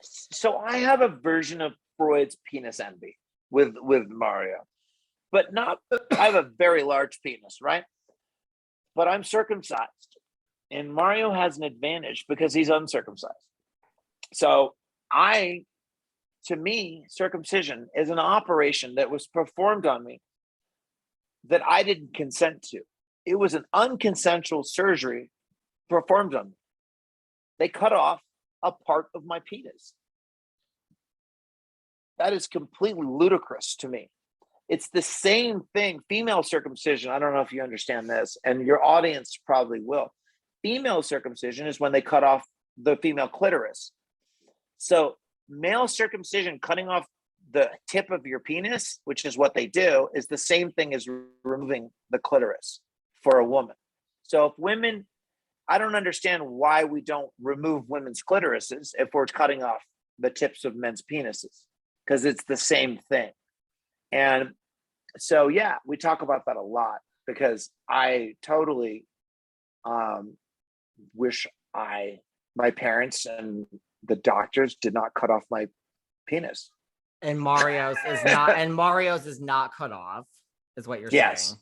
So I have a version of Freud's penis envy with Mario, but not. I have a very large penis, right? But I'm circumcised, and Mario has an advantage because he's uncircumcised. So to me, circumcision is an operation that was performed on me that I didn't consent to. It was an unconsensual surgery performed on me. They cut off a part of my penis. That is completely ludicrous to me. It's the same thing. Female circumcision, I don't know if you understand this, and your audience probably will. Female circumcision is when they cut off the female clitoris. So male circumcision, cutting off the tip of your penis, which is what they do, is the same thing as removing the clitoris for a woman. So if women, I don't understand why we don't remove women's clitorises if we're cutting off the tips of men's penises, because it's the same thing. And so, yeah, we talk about that a lot because I totally wish my parents and the doctors did not cut off my penis. And Mario's is not cut off, is what you're saying. Yes,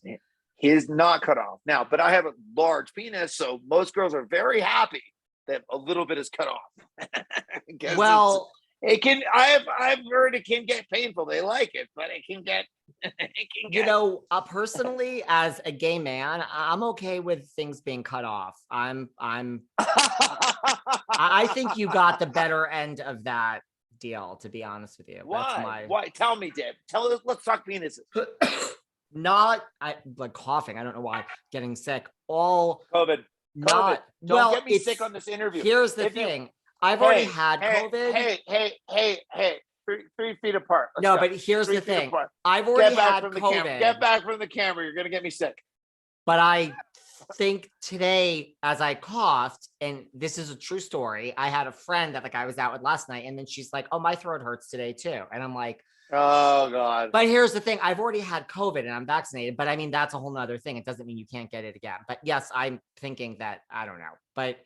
he is not cut off now, but I have a large penis, so most girls are very happy that a little bit is cut off. Well, it can. I've heard it can get painful. They like it, but it can get. You know, personally, as a gay man, I'm okay with things being cut off. I think you got the better end of that deal, to be honest with you. Why? Why? Tell me, Dave. Let's talk penises. I like coughing. I don't know why. Getting sick. COVID. Don't get me sick on this interview. Here's the thing. I've already had COVID. Hey. 3 feet apart. No, but here's the thing. I've already had COVID. Get back from the camera. You're going to get me sick. But I think today, as I coughed, and this is a true story, I had a friend that I was out with last night, and then she's like, oh, my throat hurts today too. And I'm like, oh God. But here's the thing. I've already had COVID and I'm vaccinated, but I mean, that's a whole nother thing. It doesn't mean you can't get it again. But yes, I'm thinking that, I don't know, but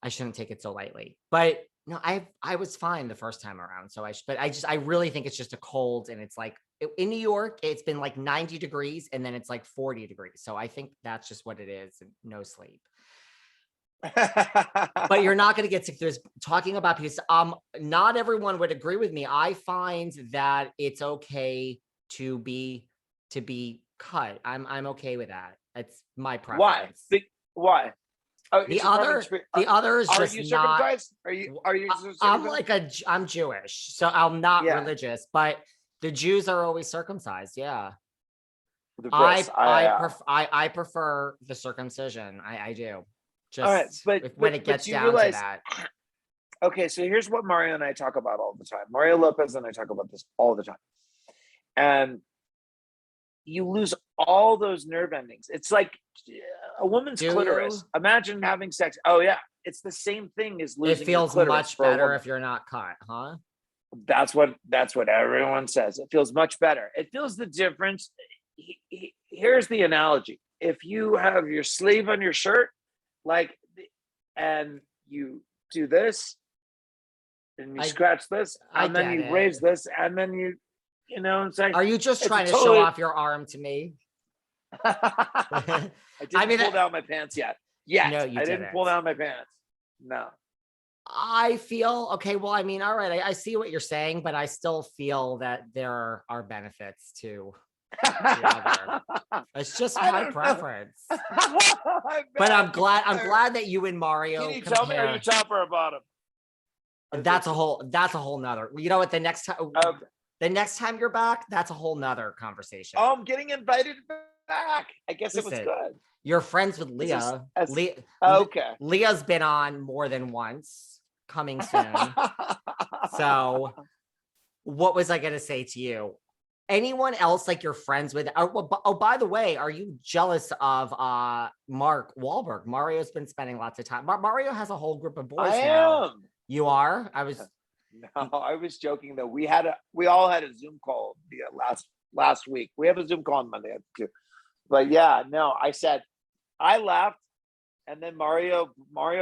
I shouldn't take it so lightly. But no, I was fine the first time around. So I really think it's just a cold, and it's like in New York, it's been like 90 degrees and then it's like 40 degrees. So I think that's just what it is. And no sleep. But you're not going to get sick. There's talking about peace. Not everyone would agree with me. I find that it's okay to be cut. I'm okay with that. It's my preference. Why? The other is just you not. Circumcised? Are you circumcised? I'm Jewish, so I'm not religious, but the Jews are always circumcised. Yeah. I prefer the circumcision. I do. Just all right, but when it gets down to that. Okay, so here's what Mario and I talk about all the time. Mario Lopez and I talk about this all the time. And you lose all those nerve endings. It's like a woman's clitoris. Imagine having sex. Oh yeah, it's the same thing as losing. It feels much better if you're not cut, huh? That's what everyone says. It feels much better. It feels the difference. Here's the analogy. If you have your sleeve on your shirt, and you do this, and you scratch this, and then you raise this, and then you know what I'm saying? Are you just trying to show off your arm to me? I didn't pull down my pants yet. No, I didn't pull down my pants. No. I feel okay. Well, I mean, all right. I see what you're saying, but I still feel that there are benefits to the other. It's just my preference. But I'm glad that you and Mario. Can you tell me, are you top or bottom? That's a whole nother. You know what? The next time you're back, that's a whole nother conversation. Oh, I'm getting invited back. I guess it was good. You're friends with Leah. Okay. Leah's been on more than once, coming soon. So what was I going to say to you? Anyone else you're friends with? Oh, by the way, are you jealous of Mark Wahlberg? Mario's been spending lots of time. Mario has a whole group of boys now. Am. You are? No, I was joking though. We all had a Zoom call last week. We have a Zoom call on Monday too. But yeah, no, I said I left And then Mario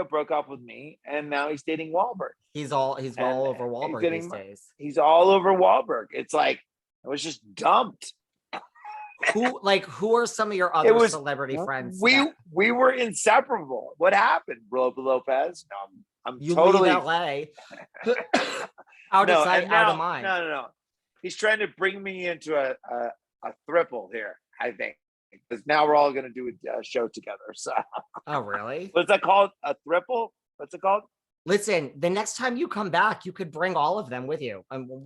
broke up with me, and now he's dating Wahlberg. He's all And over he's Wahlberg getting these days. he's all over Wahlberg. It's like I was just dumped. Who are some of your It other was celebrity friends? we were inseparable. What happened, Lopez? No, I'm You totally leave LA. Out of no, sight, and now, out of mind. no. He's trying to bring me into a thriple here, I think. Because now we're all going to do a show together. So, Oh, really? what's that called? A thriple? What's it called? Listen, the next time you come back, you could bring all of them with you.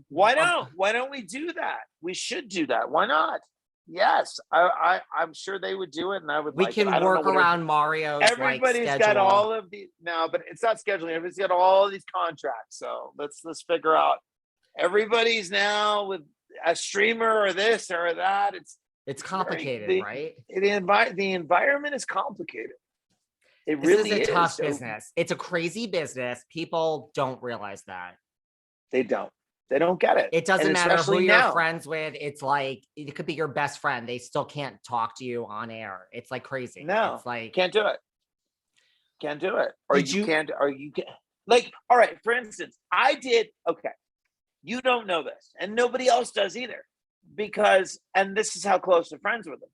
Why not? Why don't we do that? We should do that. Why not? Yes, I'm sure they would do it, and I would. We can work around Mario's. Everybody's got all of the but it's not scheduling. Everybody's got all these contracts. So let's figure out. Everybody's now with a streamer or this or that. It's complicated, right? The environment is complicated. It This really is a tough so business. It's a crazy business. People don't realize that. They don't get it. It doesn't And matter who especially you're now. friends with. It's like it could be your best friend. They still can't talk to you on air. It's like crazy. No, it's like can't do it. Can't do it. Or Did you- can't. Or you can. Like, all right. For instance, I did. Okay, you don't know this, and nobody else does either, because and this is how close I'm friends with them.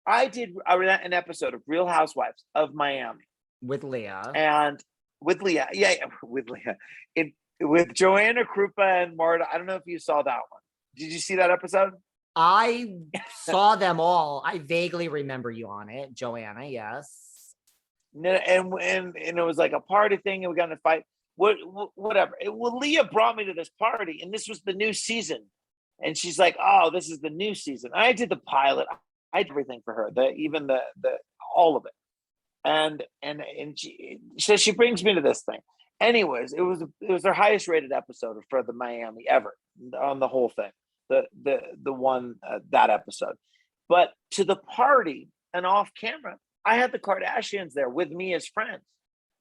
I did an episode of Real Housewives of Miami with Leah. and with Leah, with Leah, with Joanna Krupa and Marta. I don't know if you saw that one. Did you see that episode? I saw them all. I vaguely remember you on it, Joanna. Yes. No, and it was like a party thing, and we got in a fight. Whatever. Leah brought me to this party, and this was the new season. And she's like, "Oh, this is the new season." I did the pilot. I did everything for her, even the all of it. And she brings me to this thing. Anyways, it was their highest rated episode for the Miami ever on the whole thing. The one that episode, but to the party and off camera, I had the Kardashians there with me as friends.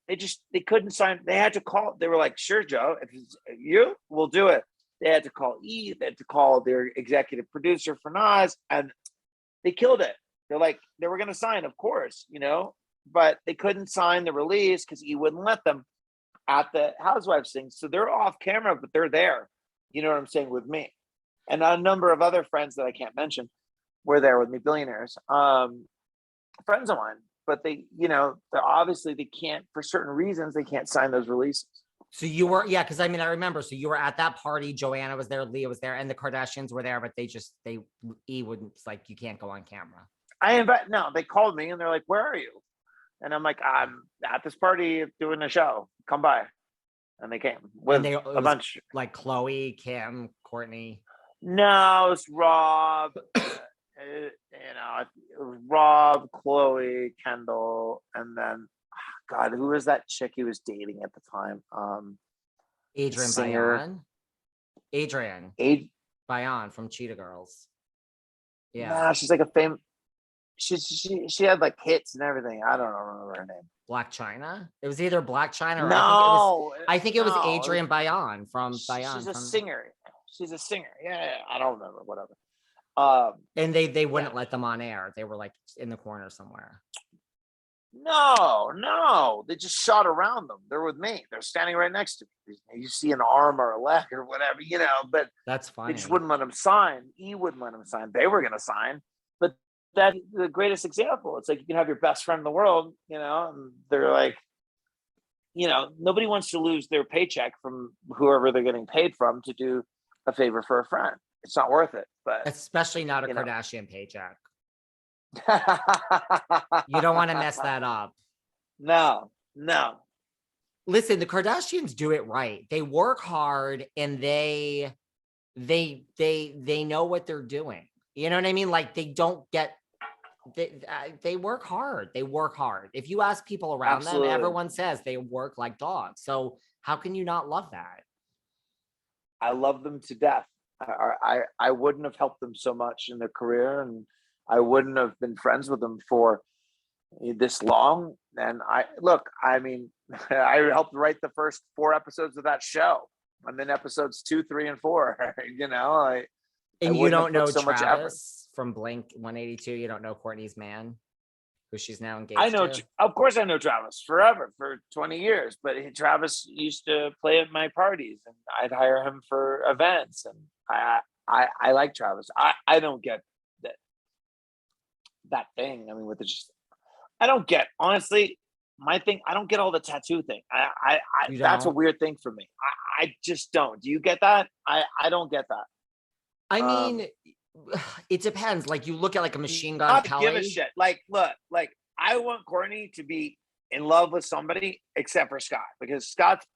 They couldn't sign. They had to call. They were like, "Sure, Joe, if it's you, we'll do it." They had to call Eve. They had to call their executive producer for Nas, and they killed it. They're like, they were going to sign, of course, but they couldn't sign the release because he wouldn't let them at the Housewives thing. So they're off camera, but they're there. You know what I'm saying, with me. And a number of other friends that I can't mention were there with me, billionaires, friends of mine. But they're obviously they can't, for certain reasons, they can't sign those releases. So you were, yeah, because I remember. So you were at that party. Joanna was there, Leah was there, and the Kardashians were there, but E wouldn't, it's like, you can't go on camera. They called me and they're like, "Where are you?" And I'm like, "I'm at this party doing a show. Come by." And they came with a bunch. Like Chloe, Kim, Kourtney. No, it's Rob. It was Rob, Chloe, Kendall, and then God, who was that chick he was dating at the time? Adrienne singer. Bayan. Adrienne Bayan from Cheetah Girls. Yeah. Nah, she's like a famous. She had like hits and everything. I don't remember her name. Black China. It was either Black China or I think it was Adrienne Bayan from Bayan. She's a singer. She's a singer. Yeah, I don't remember. Whatever. And they wouldn't let them on air. They were like in the corner somewhere. No, they just shot around them. They're with me. They're standing right next to me. You see an arm or a leg or whatever, but that's fine. They just wouldn't let them sign. He wouldn't let them sign. They were going to sign, but that's the greatest example. It's like you can have your best friend in the world, and they're like, nobody wants to lose their paycheck from whoever they're getting paid from to do a favor for a friend. It's not worth it. But especially not a Kardashian paycheck. You don't want to mess that up. No. Listen, the Kardashians do it right. They work hard and they know what they're doing. You know what I mean? Like they don't get. They work hard. They work hard. If you ask people around Absolutely. them, everyone says they work like dogs. So how can you not love that? I love them to death. I wouldn't have helped them so much in their career, and I wouldn't have been friends with them for this long. And I helped write the first 4 episodes of that show. I'm in episodes 2, 3, and 4. And you don't know so Travis from Blink 182. You don't know Kourtney's man, who she's now I engaged know, to. of course, I know Travis forever for 20 years, but Travis used to play at my parties, and I'd hire him for events, and I like Travis. I don't get that thing. I mean, with the just, I don't get, honestly, my thing. I don't get all the tattoo thing. You That's a don't? weird thing for me. I just don't. Do you get that? I don't get that. I Um, mean, it depends. Like you look at like a Machine Gun Not give a Kelly. shit. Like, look, like I want Kourtney to be in love with somebody except for Scott, because Scott's